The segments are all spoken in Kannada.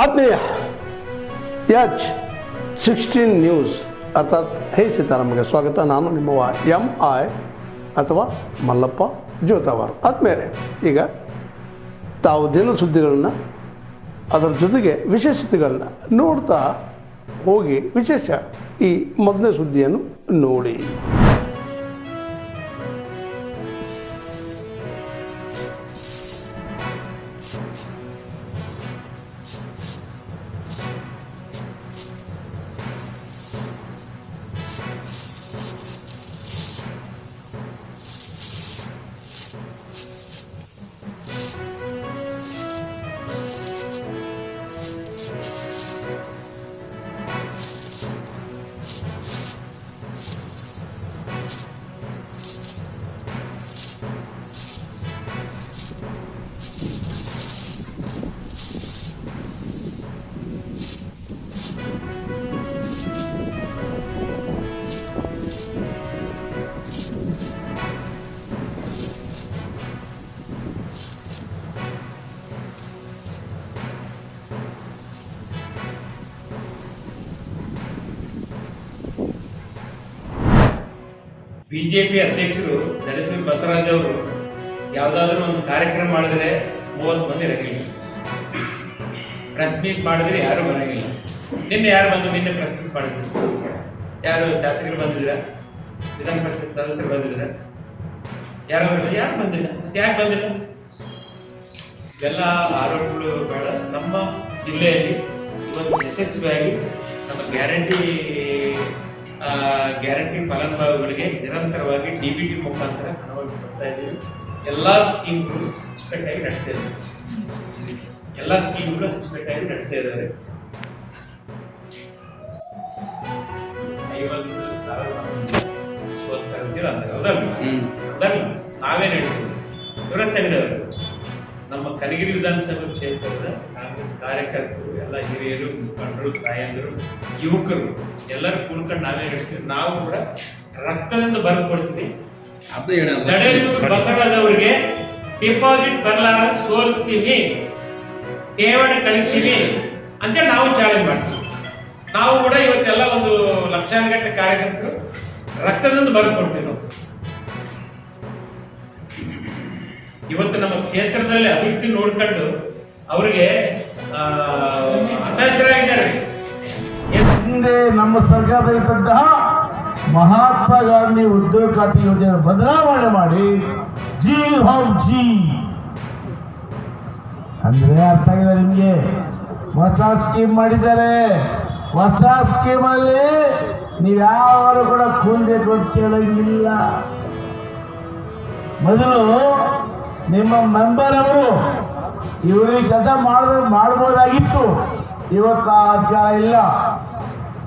ಆತ್ಮೀಯ H16 ನ್ಯೂಸ್ ಅರ್ಥಾತ್ ಹೇ ಸೀತಾರಾಮಗೆ ಸ್ವಾಗತ. ನಾನು ನಿಮ್ಮವ MI ಅಥವಾ ಮಲ್ಲಪ್ಪ ಜೋತಾವಾರು. ಆದ್ಮೇಲೆ ಈಗ ತಾವು ದಿನ ಸುದ್ದಿಗಳನ್ನು ಅದರ ಜೊತೆಗೆ ವಿಶೇಷತೆಗಳನ್ನ ನೋಡ್ತಾ ಹೋಗಿ ವಿಶೇಷ ಈ ಮೊದಲನೇ ಸುದ್ದಿಯನ್ನು ನೋಡಿ. ಬಿಜೆಪಿ ಅಧ್ಯಕ್ಷರು ಧನಶ್ರೀ ಬಸವರಾಜ್ ಅವರು ಯಾವುದಾದ್ರೂ ಒಂದು ಕಾರ್ಯಕ್ರಮ ಮಾಡಿದ್ರೆ 30 ಮಂದಿ ಇರಂಗಿಲ್ಲ. ಪ್ರೆಸ್ ಮೀಟ್ ಮಾಡಿದ್ರೆ ಯಾರು ಬರಂಗಿಲ್ಲ. ನಿನ್ನೆ ಯಾರು ಬಂದು ನಿನ್ನೆ ಪ್ರೆಸ್ ಮೀಟ್ ಮಾಡಿದ್ರು? ಯಾರು ಶಾಸಕರು ಬಂದಿದ್ದೀರಾ? ವಿಧಾನ ಪರಿಷತ್ ಸದಸ್ಯರು ಬಂದಿದ್ದೀರಾ? ಯಾರು ಬಂದಿಲ್ಲ. ಯಾಕೆ ಬಂದಿಲ್ಲ? ಎಲ್ಲ ಆರೋಪಗಳು ಬೇಡ. ನಮ್ಮ ಜಿಲ್ಲೆಯಲ್ಲಿ ಇವತ್ತು ಯಶಸ್ವಿಯಾಗಿ ನಮ್ಮ ಗ್ಯಾರಂಟಿ ಫಲಾನುಭವಿಗಳಿಗೆ ನಿರಂತರವಾಗಿ DBT ಮುಖಾಂತರ ಹಣವನ್ನು ಕೊಡ್ತಾ ಇದ್ದೀವಿ. ಎಲ್ಲ ಸ್ಕೀಮ್ಗಳು ಅಚ್ಚುಕಟ್ಟಾಗಿ ನಡೀತಾ ಇದ್ದಾರೆ. ಎಲ್ಲ ಸ್ಕೀಮ್ಗಳು ಅಚ್ಚುಕಟ್ಟಾಗಿ ನಡೀತಾ ಇದ್ದಾರೆ. 50,000 ಹೌದಲ್ಲ? ನಾವೇನು ಹೇಳ್ತೀವಿ? ಸುರೇಶ್ ತೆಂಗಡವರು ನಮ್ಮ ಕನಗಿರಿ ವಿಧಾನಸಭಾ ಕ್ಷೇತ್ರದ ಕಾಂಗ್ರೆಸ್ ಕಾರ್ಯಕರ್ತರು, ಎಲ್ಲ ಹಿರಿಯರು, ಮುಖಂಡರು, ತಾಯಂದರು, ಯುವಕರು ಎಲ್ಲರೂ ಕೂಡ್ಕೊಂಡು ನಾವೇ ಹೇಳ್ತೀವಿ. ನಾವು ಕೂಡ ರಕ್ತದಿಂದ ಬರೆದು ಕೊಡ್ತೀವಿ. ಗಣೇಶ್ ಬಸವರಾಜ್ ಅವರಿಗೆ ಡಿಪಾಸಿಟ್ ಬರಲಾರ ಸೋಲಿಸ್ತೀವಿ, ಠೇವಣಿ ಕಳಿತೀವಿ ಅಂತೇಳಿ ನಾವು ಚಾಲೆಂಜ್ ಮಾಡ್ತೀವಿ. ನಾವು ಕೂಡ ಇವತ್ತೆಲ್ಲ ಒಂದು ಲಕ್ಷಾನುಗಟ್ಟಲೆ ಕಾರ್ಯಕರ್ತರು ರಕ್ತದಿಂದ ಬರೆದು ಕೊಡ್ತೀವಿ. ನಾವು ಇವತ್ತು ನಮ್ಮ ಕ್ಷೇತ್ರದಲ್ಲಿ ಅಭಿವೃದ್ಧಿ ನೋಡ್ಕೊಂಡು ಅವರಿಗೆ ಹತಾಶರಾಗಿದ್ದಾರೆ. ಹಿಂದೆ ನಮ್ಮ ಸರ್ಕಾರ ಇದ್ದಂತಹ ಮಹಾತ್ಮ ಗಾಂಧಿ ಉದ್ಯೋಗ ಖಾತ್ರಿ ಯೋಜನೆ ಬದಲಾವಣೆ ಮಾಡಿ ಜಿ ಅಂದ್ರೆ ಅರ್ಥ ಆಗಿದೆ ನಿಮ್ಗೆ? ಹೊಸ ಸ್ಕೀಮ್ ಮಾಡಿದ್ದಾರೆ. ಹೊಸ ಸ್ಕೀಮ್ ಅಲ್ಲಿ ನೀವ್ಯಾರು ಕೂಡ ಕೂಲ್ಬೇಕು ಅಂತ ಕೇಳಂಗಿಲ್ಲ. ಮೊದಲು ನಿಮ್ಮ ಮೆಂಬರ್ ಅವರು ಇವರಿಗೆ ಕೆಲಸ ಮಾಡ್ಬೋದಾಗಿತ್ತು. ಇವತ್ತು ಆ ವಿಚಾರ ಇಲ್ಲ.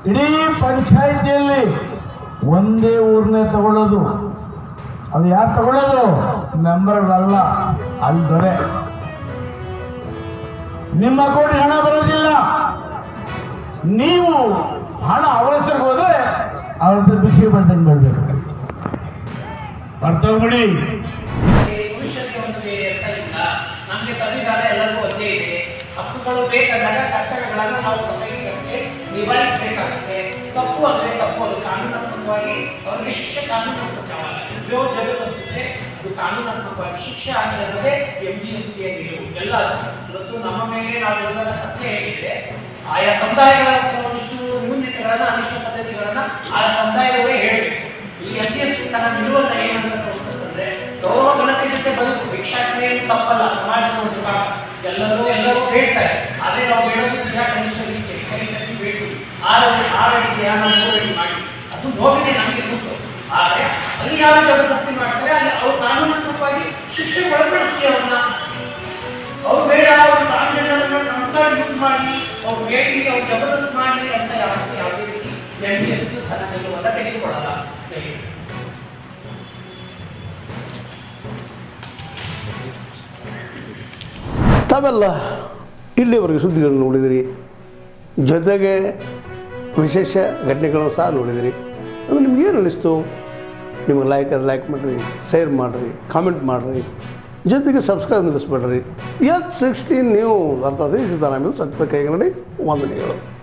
ಇಡೀ ಪಂಚಾಯಿತಿಯಲ್ಲಿ ಒಂದೇ ಊರನ್ನೇ ತಗೊಳ್ಳೋದು. ಅದು ಯಾರು ತಗೊಳ್ಳೋದು? ಮೆಂಬರ್ಗಳಲ್ಲ, ಅಲ್ಲಿ ದೊರೆ. ನಿಮ್ಮ ಅಕೌಂಟ್ ಹಣ ಬರೋದಿಲ್ಲ. ನೀವು ಹಣ ಅವರ ಹೆಸರಿಗೆ ಹೋದ್ರೆ ಅವ್ರ ಹತ್ರ ಬಿಸಿ ಬರ್ದಂಗೆ ಬರ್ಬೇಕು. ಬರ್ತವ್ಬಿಡಿ. ನಮಗೆ ಸಂವಿಧಾನ ಎಲ್ಲರಿಗೂ ಒಂದೇ ಇದೆ. ಹಕ್ಕುಗಳು ಬೇಕಾದಾಗ ಕರ್ತವ್ಯಗಳನ್ನು ನಾವು ಹೊಸಗೆ ನಿಭಾಯಿಸಬೇಕಾಗುತ್ತೆ. ತಪ್ಪು ಅಂದ್ರೆ ತಪ್ಪು, ಅದು ಕಾನೂನಾತ್ಮಕವಾಗಿ ಅವರಿಗೆ ಶಿಕ್ಷೆ ಕಾನೂನಾತ್ಮಕವಲ್ಲ. ಜೋ ಜಬರ್ದಸ್ತಿದ್ರೆ ಅದು ಕಾನೂನಾತ್ಮಕವಾಗಿ ಶಿಕ್ಷೆ ಆಗಿರೋದೇ MGSP ನಿಲುವು. ಎಲ್ಲ ಇವತ್ತು ನಮ್ಮ ಮೇಲೆ ನಾವು ಇರೋದನ್ನ ಸತ್ಯ ಹೇಳಿದ್ರೆ ಆಯಾ ಸಮುದಾಯಗಳ ಒಂದಿಷ್ಟು ನ್ಯೂನ್ಯತೆಗಳನ್ನ, ಅನಿಷ್ಟ ಪದ್ಧತಿಗಳನ್ನ ಆಯಾ ಸಮುದಾಯವೇ ಹೇಳಬೇಕು. ಈ MGSP ತನ್ನ ನಿಲುವನ್ನ ಏನಂತ ತೋರಿಸ್ತದಂದ್ರೆ ಗೌರವ ಘನತೆ ಜೊತೆ ಬದುಕು. ಭಿಕ್ಷಾಟನೆ ತಪ್ಪಲ್ಲ, ಸಮಾಜದ ಒಂದು ಭಾಗ. ಎಲ್ಲರೂ ಬೇಡ್ತಾರೆ. ಆದ್ರೆ ನಾವು ಬೇಡೋದು ಕನಿಷ್ಠ ರೀತಿಯಲ್ಲಿ ಕೈ ತಟ್ಟಿ ಬೇಡುವುದು. ಆರಡಿಗೆ ರೆಡಿ ಮಾಡಿ ಅದು ನೋವಿದೆ, ನಮಗೆ ಗೊತ್ತು. ಆದ್ರೆ ಅಲ್ಲಿ ಯಾರು ಜಬರ್ದಸ್ತಿ ಮಾಡ್ತಾರೆ ಅಲ್ಲಿ ಅವ್ರು ಕಾನೂನಾತ್ಮಕವಾಗಿ ಶಿಕ್ಷೆ ಒಳಪಡಿಸಿ ಅವ್ರನ್ನ. ಅವ್ರು ಬೇಡ, ಅವ್ರು ಟ್ರಾನ್ಸ್ಜೆಂಡರ್ ಯೂಸ್ ಮಾಡಿ, ಅವ್ರು ಬೇಡಿ, ಅವ್ರು ಜಬರ್ದಸ್ತಿ ಮಾಡಿ ಅಂತ ಯಾವುದೇ ರೀತಿ MGSP ತನ್ನ ನಿಲುವನ್ನ ತೆಗೆದುಕೊಳ್ಳಲ್ಲ. ಸ್ನೇಹಿತರೆ, ತಾವೆಲ್ಲ ಇಲ್ಲಿವರೆಗೆ ಸುದ್ದಿಗಳನ್ನು ನೋಡಿದಿರಿ, ಜೊತೆಗೆ ವಿಶೇಷ ಘಟನೆಗಳನ್ನು ಸಹ ನೋಡಿದಿರಿ. ಅದು ನಿಮಗೇನು ಅನ್ನಿಸ್ತು? ನಿಮಗೆ ಲೈಕ್ ಮಾಡಿರಿ, ಶೇರ್ ಮಾಡಿರಿ, ಕಾಮೆಂಟ್ ಮಾಡಿರಿ. ಜೊತೆಗೆ ಸಬ್ಸ್ಕ್ರೈಬ್ ನಿಲ್ಲಿಸ್ಬೇಡ್ರಿ. H16 ನ್ಯೂಸ್ ಅರ್ಥಾತ್ ಸೀತಾರಾಮ್ ಸತ್ಯದ ಕೈಗನ್ನಡಿ ವಂದನೆಗಳು.